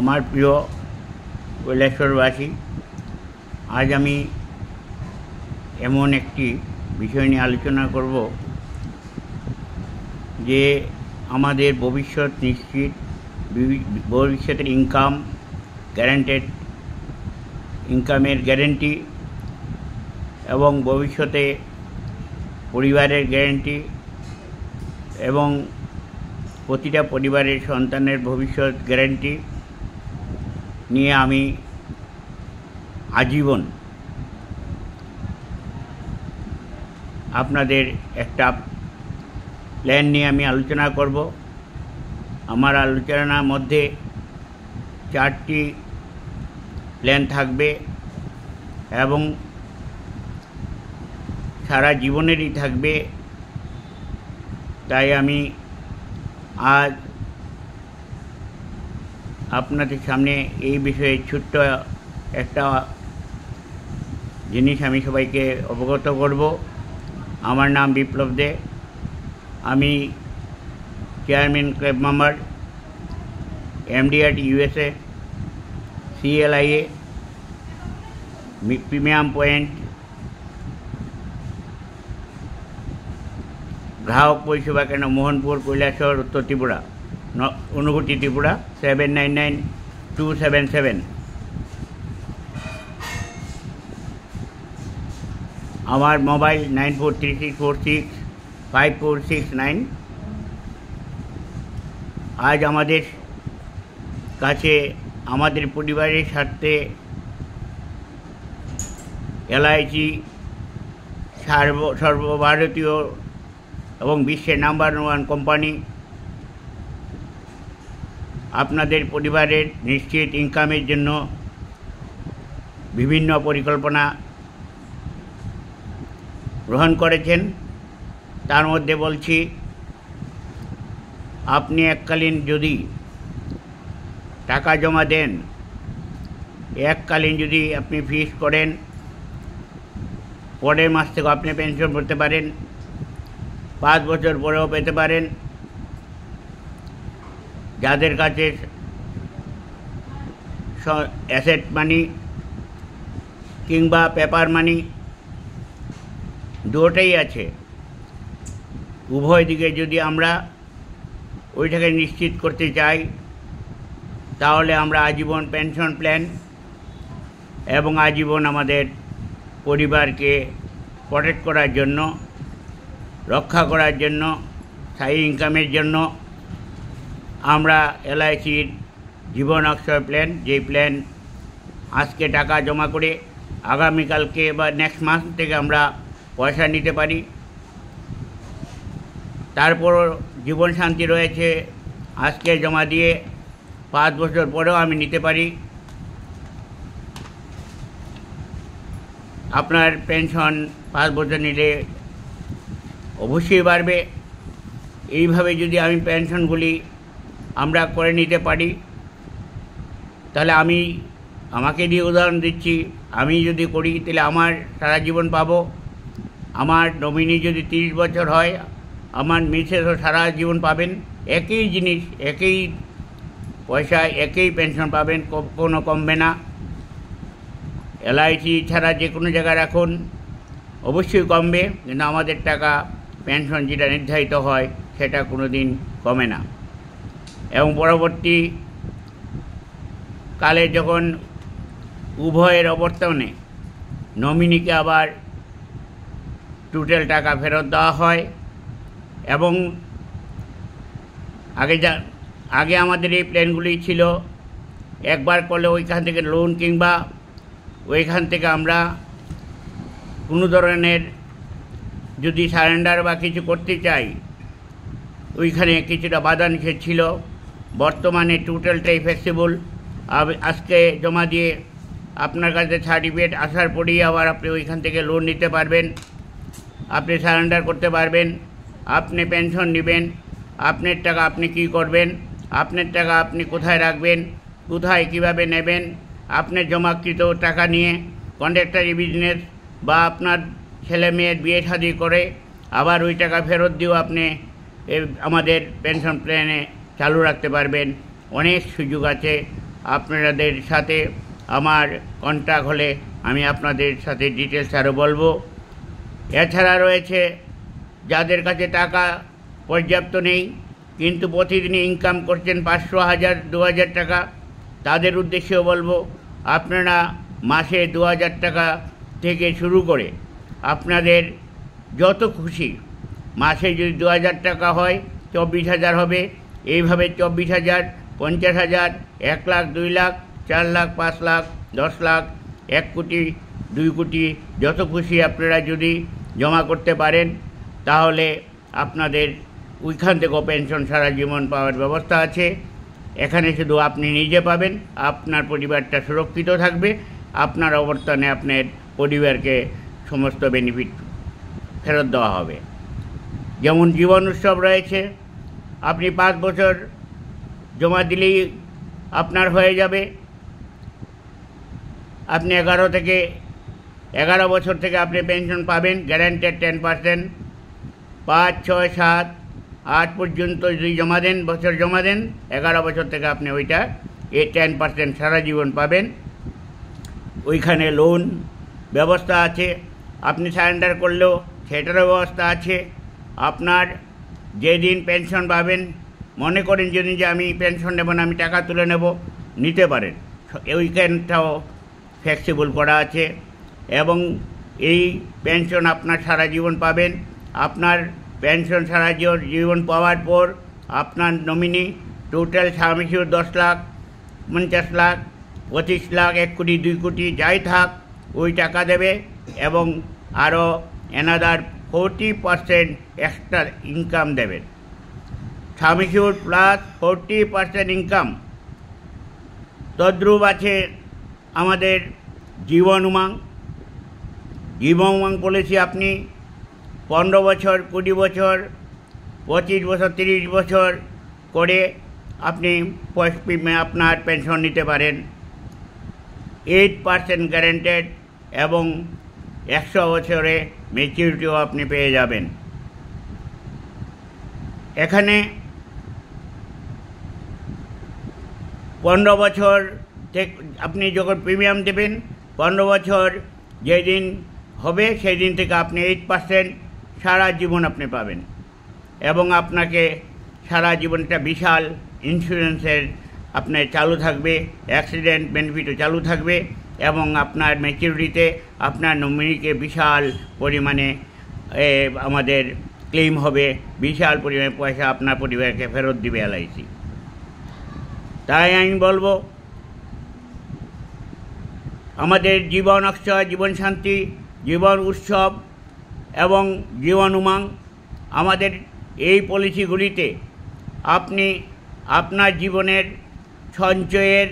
আমার প্রিয় কৈলাসহরবাসী, আজ আমি এমন একটি বিষয় নিয়ে আলোচনা করব যে আমাদের ভবিষ্যৎ নিশ্চিত, ভবিষ্যতের গ্যারান্টেড ইনকামের গ্যারেন্টি এবং ভবিষ্যতে পরিবারের গ্যারেন্টি এবং প্রতিটা পরিবারের সন্তানের ভবিষ্যৎ গ্যারেন্টি নিয়ে আমি আজীবন আপনাদের একটা প্ল্যান নিয়ে আমি আলোচনা করব। আমার আলোচনার মধ্যে 4টি প্ল্যান থাকবে এবং সারা জীবনেরই থাকবে। তাই আমি আজ আপনাদের সামনে এই বিষয়ে ছোট্ট একটা জিনিস আমি সবাইকে অবগত করব। আমার নাম বিপ্লব দে, আমি chairman club member, MDRT USA, CLIA, premium point, গ্রাহক পরিষেবা কেন্দ্র, মোহনপুর, কৈলাসহর, উত্তর ত্রিপুরা, ঊনকোটি, ত্রিপুরা 799277। আমার মোবাইল 9436465469। আজ আমাদের কাছে আমাদের পরিবারের স্বার্থে LIC সর্বভারতীয় এবং বিশ্বের নাম্বার 1 কোম্পানি আপনাদের পরিবারের নিশ্চিত ইনকামের জন্য বিভিন্ন পরিকল্পনা গ্রহণ করেছেন। তার মধ্যে বলছি, আপনি এককালীন যদি টাকা জমা দেন, এককালীন যদি আপনি ফিক্স করেন, পরের মাস থেকে আপনি পেনশন পেতে পারেন, 5 বছর পরেও পেতে পারেন। যাদের কাছে অ্যাসেট মানি কিংবা পেপার মানি দুটোই আছে, উভয় দিকে যদি আমরা ওইটাকে নিশ্চিত করতে চাই, তাহলে আমরা আজীবন পেনশন প্ল্যান এবং আজীবন আমাদের পরিবারকে প্রোটেক্ট করার জন্য, রক্ষা করার জন্য, স্থায়ী ইনকামের জন্য আমরা LICর জীবন অক্ষয় প্ল্যান, যেই প্ল্যান আজকে টাকা জমা করে আগামীকালকে বা নেক্সট মাস থেকে আমরা পয়সা নিতে পারি। তারপর জীবন শান্তি রয়েছে, আজকে জমা দিয়ে 5 বছর পরেও আমি নিতে পারি। আপনার পেনশন 5 বছর নিলে অবশ্যই বাড়বে। এইভাবে যদি আমি পেনশনগুলি আমরা করে নিতে পারি, তাহলে আমাকে দিয়ে উদাহরণ দিচ্ছি, আমি যদি করি তাহলে আমার সারা জীবন পাবো। আমার নমিনি যদি 30 বছর হয়, আমার মিসেসও সারা জীবন পাবেন। একই জিনিস, একই পয়সা, একই পেনশন পাবেন, কোনো কমবে না। LIC ছাড়া যে কোনো জায়গায় রাখুন, অবশ্যই কমবে, কিন্তু আমাদের টাকা পেনশন যেটা নির্ধারিত হয় সেটা কোনো দিন কমে না। এবং পরবর্তী কালে যখন উভয়ের অবর্তমানে নমিনিকে আবার টোটাল টাকা ফেরত দেওয়া হয় এবং আগে আমাদের এই প্ল্যানগুলি ছিল, একবার করলে ওইখান থেকে লোন কিংবা ওইখান থেকে আমরা কোনো ধরনের যদি সারেন্ডার বা কিছু করতে চাই, ওইখানে কিছুটা বাধা নিষেধ ছিল। বর্তমানে টোটালটাই ফ্লেক্সিবল। আজকে জমা দিয়ে আপনার কাছে সার্টিফিকেট আসার পরেই আবার আপনি ওইখান থেকে লোন নিতে পারবেন, আপনি সারেন্ডার করতে পারবেন, আপনি পেনশন নেবেন। আপনার টাকা আপনি কি করবেন, আপনার টাকা আপনি কোথায় রাখবেন, কোথায় কিভাবে নেবেন, আপনার জমাকৃত টাকা নিয়ে কন্ট্রাক্টরি বিজনেস বা আপনার ছেলে মেয়ের বিয়ে শাদী করে আবার ওই টাকা ফেরত দিয়েও আপনি আমাদের পেনশন প্ল্যানে চালু রাখতে পারবেন। অনেক সুযোগ আছে। আপনাদের সাথে আমার কন্ট্যাক্ট হলে আমি আপনাদের সাথে ডিটেলস আরও বলবো। এছাড়া রয়েছে যাদের কাছে টাকা পর্যাপ্ত নেই কিন্তু প্রতিদিন ইনকাম করছেন 500, 1000, 2000 টাকা, তাদের উদ্দেশ্যেও বলবো আপনারা মাসে 2000 টাকা থেকে শুরু করে আপনাদের যত খুশি, মাসে যদি 2000 টাকা হয় 24,000 হবে, এইভাবে 24,000, 50,000, 1 লাখ, 2 লাখ, 4 লাখ, 5 লাখ, 10 লাখ, 1 কোটি, 2 কোটি, যত খুশি আপনারা যদি জমা করতে পারেন তাহলে আপনাদের ওইখান থেকেও পেনশন সারা জীবন পাওয়ার ব্যবস্থা আছে। এখানে শুধু আপনি নিজে পাবেন, আপনার পরিবারটা সুরক্ষিত থাকবে, আপনার অবর্তনে আপনার পরিবারকে সমস্ত বেনিফিট ফেরত দেওয়া হবে। যেমন জীবন উৎসব রয়েছে, আপনি 5 বছর জমা দিলেই আপনার হয়ে যাবে। আপনি 11 বছর থেকে আপনি পেনশন পাবেন, গ্যারান্টেড 10%। 5, 6, 7, 8 পর্যন্ত যদি জমা দেন, 11 বছর থেকে আপনি ওইটা 10% সারা জীবন পাবেন। ওইখানে লোন ব্যবস্থা আছে, আপনি সারেন্ডার করলেও সেটারও ব্যবস্থা আছে। আপনার যেদিন পেনশন পাবেন, মনে করেন যেদিন যে আমি পেনশন নেব না, আমি টাকা তুলে নেব, নিতে পারেন। উইকেন্ডটাও ফ্লেক্সিবল করা আছে এবং এই পেনশন আপনার সারা জীবন পাবেন। আপনার পেনশন সারা জীবন পাওয়ার পর আপনার নমিনি টোটাল সামিশিওর 10 লাখ, 50 লাখ, 25 লাখ, 1 কোটি, 2 কোটি যাই থাক ওই টাকা দেবে এবং আরও অ্যানাদার 40% এক্সট্রা ইনকাম দেবেন। সামিশিওর প্লাস 40% ইনকাম। তদ্রূপ আছে আমাদের জীবন উমাং পলিসি। আপনি 15 বছর, 20 বছর, 25 বছর, 30 বছর করে আপনি আপনার পেনশন নিতে পারেন। 8% গ্যারান্টেড এবং 100 বছরে ম্যাচিউরিটিও আপনি পেয়ে যাবেন। এখানে 15 বছর থেকে আপনি যখন প্রিমিয়াম দেবেন, 15 বছর যেদিন হবে সেই দিন থেকে আপনি 8% সারা জীবন আপনি পাবেন এবং আপনাকে সারা জীবনটা বিশাল ইন্স্যুরেন্সের আপনার চালু থাকবে, অ্যাক্সিডেন্ট বেনিফিটও চালু থাকবে এবং আপনার ম্যাচিউরিটিতে আপনার নমিনিকে বিশাল পরিমাণে আমাদের ক্লেম হবে, বিশাল পরিমাণে পয়সা আপনার পরিবারকে ফেরত দিবে এলআইসি। তাই আমি বলবো আমাদের জীবন অক্ষয়, জীবন শান্তি, জীবন উৎসব এবং জীবন উমাং, আমাদের এই পলিসিগুলিতে আপনি আপনার জীবনের সঞ্চয়ের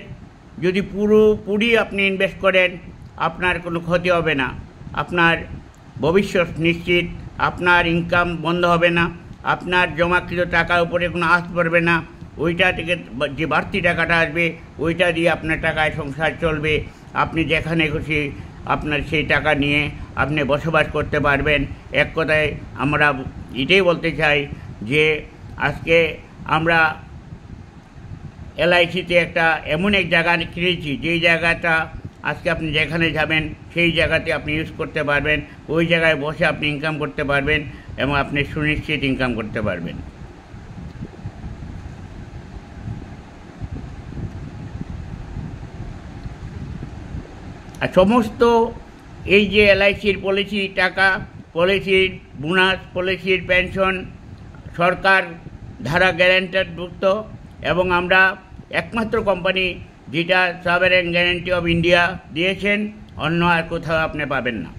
যদি পুরোপুরি আপনি ইনভেস্ট করেন আপনার কোনো ক্ষতি হবে না, আপনার ভবিষ্যৎ নিশ্চিত, আপনার ইনকাম বন্ধ হবে না, আপনার জমাকৃত টাকার উপরে কোনো আঁচ পড়বে না, ওইটা থেকে যে বাড়তি টাকাটা আসবে ওইটা দিয়ে আপনার টাকায় সংসার চলবে। আপনি যেখানে খুশি আপনার সেই টাকা নিয়ে আপনি বসবাস করতে পারবেন। এক কথায় আমরা এটাই বলতে চাই যে আজকে আমরা এলআইসিতে একটা এমন এক জায়গা কিনেছি যেই জায়গাটা আজকে আপনি যেখানে যাবেন সেই জায়গাতে আপনি ইউজ করতে পারবেন, ওই জায়গায় বসে আপনি ইনকাম করতে পারবেন এবং আপনি সুনিশ্চিত ইনকাম করতে পারবেন। আর সমস্ত এই যে এলআইসির পলিসি টাকা, পলিসির বোনাস, পলিসির পেনশন সরকার ধারা গ্যারান্টারভুক্ত এবং আমরা একমাত্র কোম্পানি যেটা সভারেন গ্যারান্টি অফ ইন্ডিয়া দিয়েছেন, অন্য আর কোথাও আপনি পাবেন না।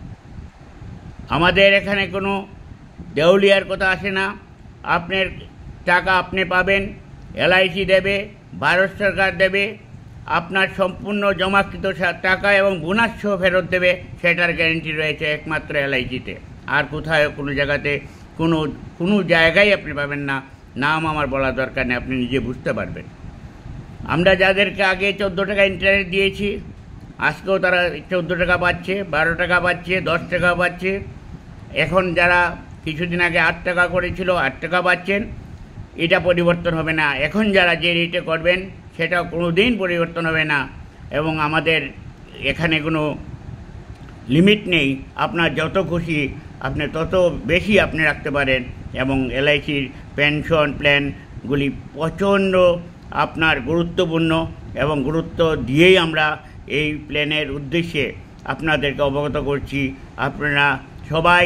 আমাদের এখানে কোনো দেউলিয়ার কথা আসে না, আপনার টাকা আপনি পাবেন, এলআইসি দেবে, ভারত সরকার দেবে, আপনার সম্পূর্ণ জমাকৃত টাকা এবং বোনাস সহ ফেরত দেবে, সেটার গ্যারেন্টি রয়েছে একমাত্র এলআইসিতে। আর কোথাও কোনো জায়গাতে কোনো জায়গায় আপনি পাবেন না। নাম আমার বলা দরকার নেই, আপনি নিজে বুঝতে পারবেন। আমরা যাদেরকে আগে 14 টাকা ইন্টারেস্ট দিয়েছি আজকেও তারা 14 টাকা পাচ্ছে, 12 টাকা পাচ্ছে, 10 টাকা পাচ্ছে। এখন যারা কিছুদিন আগে 8 টাকা করেছিল 8 টাকা পাচ্ছেন, এটা পরিবর্তন হবে না। এখন যারা যে রেটে করবেন সেটাও কোনো দিন পরিবর্তন হবে না। এবং আমাদের এখানে কোনো লিমিট নেই, আপনার যত খুশি আপনি তত বেশি আপনি রাখতে পারেন। এবং এলআইসির পেনশন প্ল্যানগুলি প্রচণ্ড আপনার গুরুত্বপূর্ণ, এবং গুরুত্ব দিয়েই আমরা এই প্ল্যানের উদ্দেশ্যে আপনাদেরকে অবগত করছি। আপনারা সবাই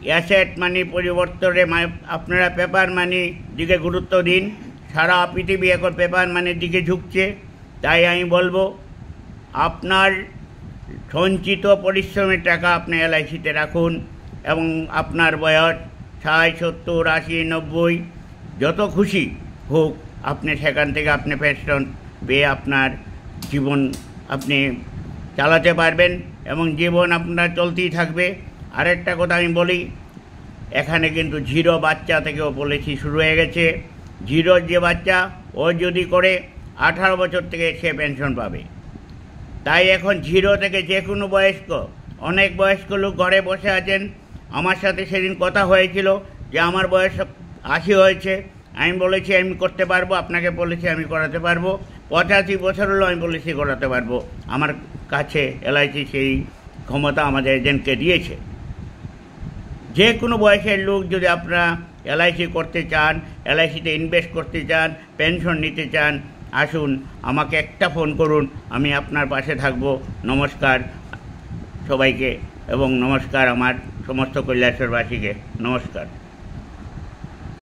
অ্যাসেট মানি পরিবর্তনে আপনারা পেপার মানি দিকে গুরুত্ব দিন। সারা পৃথিবী এখন পেপার মানির দিকে ঝুঁকছে। তাই আমি বলবো, আপনার সঞ্চিত পরিশ্রমের টাকা আপনি এলআইসিতে রাখুন, এবং আপনার বয়স 60, 70, 80, 90 যত খুশি হোক, আপনি সেখান থেকে আপনি পেনশন পেয়ে আপনার জীবন আপনি চালাতে পারবেন, এবং জীবন আপনার চলতেই থাকবে। আরেকটা কথা আমি বলি, এখানে কিন্তু জিরো বাচ্চা থেকেও পলিসি শুরু হয়ে গেছে। জিরোর যে বাচ্চা, ও যদি করে 18 বছর থেকে সে পেনশন পাবে। তাই এখন জিরো থেকে যে কোনো বয়স্ক, অনেক বয়স্ক লোক ঘরে বসে আছেন। আমার সাথে সেদিন কথা হয়েছিল যে আমার বয়স 80 হয়েছে, আমি বলেছি আমি করতে পারবো, আপনাকে বলেছি আমি করাতে পারবো। 85 বছর হলেও আমি পলিসি করাতে পারবো। আমার কাছে এলআইসি সেই ক্ষমতা আমাদের এজেন্টকে দিয়েছে। যে কোনো বয়সের লোক যদি আপনারা এলআইসি করতে চান, এলআইসিতে ইনভেস্ট করতে চান, পেনশন নিতে চান, আসুন আমাকে একটা ফোন করুন, আমি আপনার পাশে থাকব। নমস্কার সবাইকে, এবং নমস্কার আমার সমস্ত কৈলাসবাসীকে, নমস্কার।